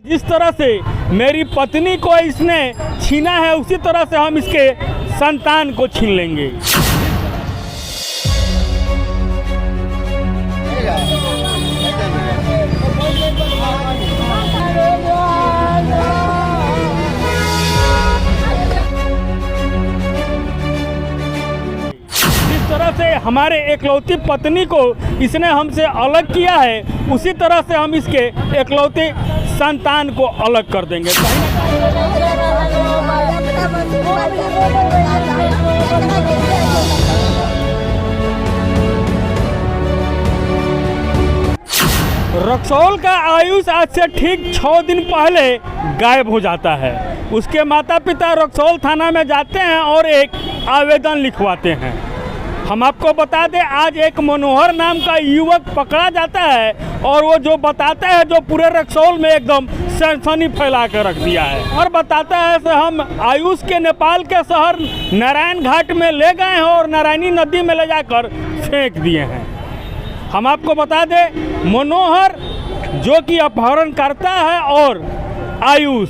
जिस तरह से मेरी पत्नी को इसने छीना है उसी तरह से हम इसके संतान को छीन लेंगे। जिस तरह से हमारे एकलौती पत्नी को इसने हमसे अलग किया है उसी तरह से हम इसके एकलौती संतान को अलग कर देंगे। रक्सौल का आयुष आज से ठीक 6 दिन पहले गायब हो जाता है। उसके माता पिता रक्सौल थाना में जाते हैं और एक आवेदन लिखवाते हैं। हम आपको बता दें, आज एक मनोहर नाम का युवक पकड़ा जाता है और वो जो बताता है जो पूरे रक्सौल में एकदम सनसनी फैला कर रख दिया है और बताता है कि हम आयुष के नेपाल के शहर नारायण घाट में ले गए हैं और नारायणी नदी में ले जाकर फेंक दिए हैं। हम आपको बता दें, मनोहर जो कि अपहरणकर्ता है और आयुष,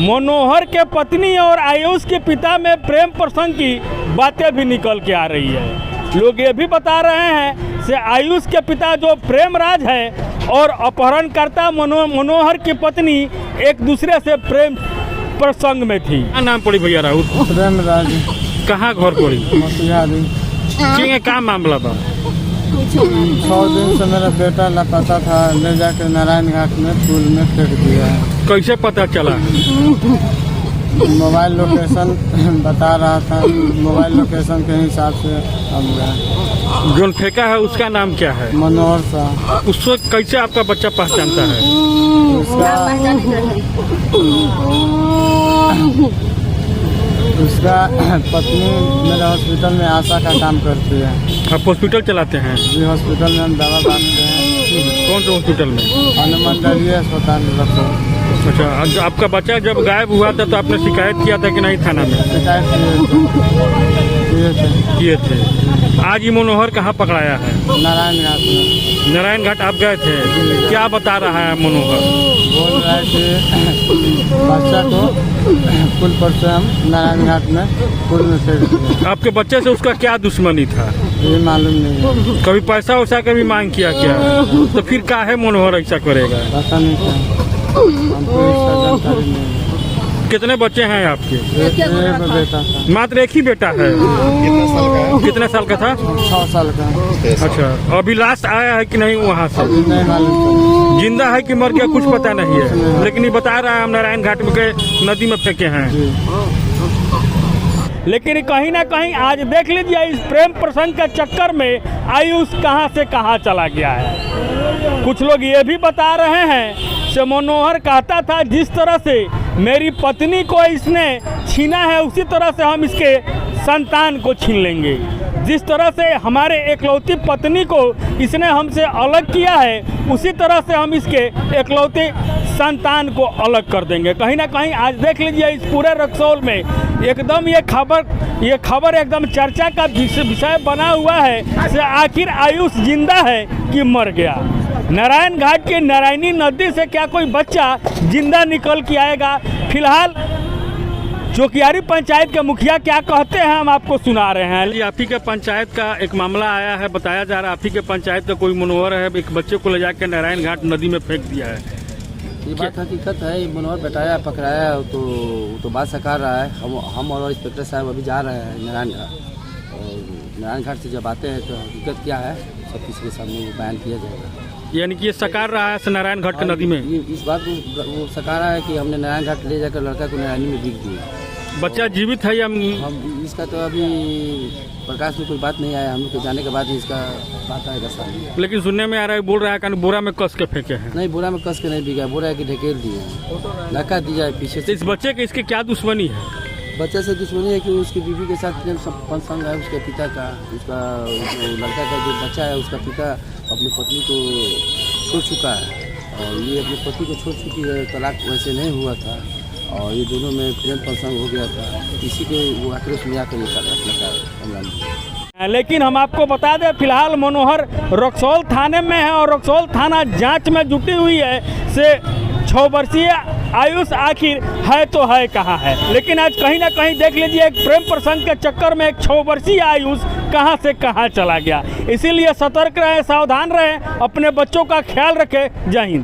मनोहर के पत्नी और आयुष के पिता में प्रेम प्रसंग की बातें भी निकल के आ रही है। लोग ये भी बता रहे हैं कि आयुष के पिता जो प्रेमराज है और अपहरणकर्ता मनोहर की पत्नी एक दूसरे से प्रेम प्रसंग में थी। क्या नाम पड़ी भैया राहुल? प्रेमराज। कहाँ घर पड़ी? क्या मामला था? 6 दिन से मेरा बेटा लापता था, ले जाकर नारायण घाट में पुल में फेंक दिया है। कैसे पता चला? मोबाइल लोकेशन बता रहा था, मोबाइल लोकेशन के हिसाब से हम गए। जो फेंका है उसका नाम क्या है? मनोहर साहब। उसको कैसे आपका बच्चा पहचानता है? उसका पत्नी मेरे हॉस्पिटल में आशा का काम करती है। आप हॉस्पिटल चलाते हैं? जी, हॉस्पिटल में हम दवा बांटते हैं। कौन से हॉस्पिटल में? अनुमंडलीय अस्पताल रक्सौल। अच्छा, आपका बच्चा जब गायब हुआ था तो आपने शिकायत किया था कि नहीं थाना में? शिकायत किए थे। आज ये मनोहर कहाँ पकड़ाया है? नारायण घाट में। नारायण घाट आप गए थे? क्या बता रहा है मनोहर? बोल रहा है कि बच्चा को पुल पर से हम नारायण घाट में पुल में फेंक दिए। आपके बच्चे से उसका क्या दुश्मनी था? ये मालूम नहीं है। कभी पैसा वैसा कभी मांग किया क्या? तो फिर काहे मनोहर ऐसा करेगा? पता नहीं क्या, हमको इसका जानकारी नहीं है। कितने बच्चे हैं आपके? एक बेटा था। मात्र एक ही बेटा है? कितने साल का था? 6 साल का। अच्छा, अभी लास्ट आया है कि नहीं वहाँ से? नहीं मालूम। जिंदा है कि मर गया कुछ पता नहीं है, लेकिन ये बता रहा है हम नारायण घाट में के नदी में फेंके हैं। लेकिन कहीं ना कहीं आज देख लीजिए, इस प्रेम प्रसंग के चक्कर में आयुष कहां से कहां चला गया है। कुछ लोग ये भी बता रहे हैं कि मनोहर कहता था जिस तरह से मेरी पत्नी को इसने छीना है उसी तरह से हम इसके संतान को छीन लेंगे। जिस तरह से हमारे एकलौती पत्नी को इसने हमसे अलग किया है उसी तरह से हम इसके एकलौती संतान को अलग कर देंगे। कहीं ना कहीं आज देख लीजिए, इस पूरे रक्सौल में एकदम ये खबर एकदम चर्चा का विषय बना हुआ है कि आखिर आयुष जिंदा है कि मर गया। नारायण घाट के नारायणी नदी से क्या कोई बच्चा जिंदा निकल के आएगा? फिलहाल चौकियारी पंचायत के मुखिया क्या कहते हैं हम आपको सुना रहे हैं। आप ही के पंचायत का एक मामला आया है, बताया जा रहा है आप ही के पंचायत का कोई मनोहर है, एक बच्चे को ले जाकर नारायण घाट नदी में फेंक दिया है। ये बात हकीकत है। मनोहर बताया पकड़ाया तो बात सकार रहा है। हम और इंस्पेक्टर साहब अभी जा रहे हैं नारायण घाट, और नारायण घाट से जब आते हैं तो हकीकत क्या है सब किसी के सामने वो बयान किया जाएगा। यानी कि ये सकार रहा है नारायण घाट की नदी में? इस बात को वो सकार रहा है कि हमने नारायण घाट ले जाकर लड़का को नारायणी में बिक दिया। बच्चा जीवित है या? हम इसका तो अभी प्रकाश में कोई बात नहीं आया, हम लोग के जाने के बाद ही इसका बात आएगा सामने। लेकिन सुनने में आ रहा है, बोल रहा है कि बोरा में कस के फेंके हैं। नहीं, बोरा में कस के नहीं बिका, बोरा की ढकेल दिए, धक्का दी जाए पीछे से। इस बच्चे के इसके क्या दुश्मनी है? बच्चे से दुश्मनी है कि उसकी बीवी के साथ प्रेम संबंध है उसके पिता का। उसका लड़का का जो बच्चा है उसका पिता अपनी पत्नी को छोड़ चुका है और ये अपनी पत्नी को छोड़ चुकी है। तलाक वैसे नहीं हुआ था और ये दोनों में प्रेम प्रसंग हो गया था, इसी के वो आक्रोश में आकर निकाला। लेकिन हम आपको बता दें, फिलहाल मनोहर रक्सौल थाने में है और रक्सौल थाना जांच में जुटी हुई है से 6 वर्षीय आयुष आखिर है तो है कहाँ है। लेकिन आज कहीं ना कहीं देख लीजिए, एक प्रेम प्रसंग के चक्कर में एक 6 वर्षीय आयुष कहाँ से कहाँ चला गया। इसीलिए सतर्क रहें, सावधान रहें, अपने बच्चों का ख्याल रखें। जय हिंद।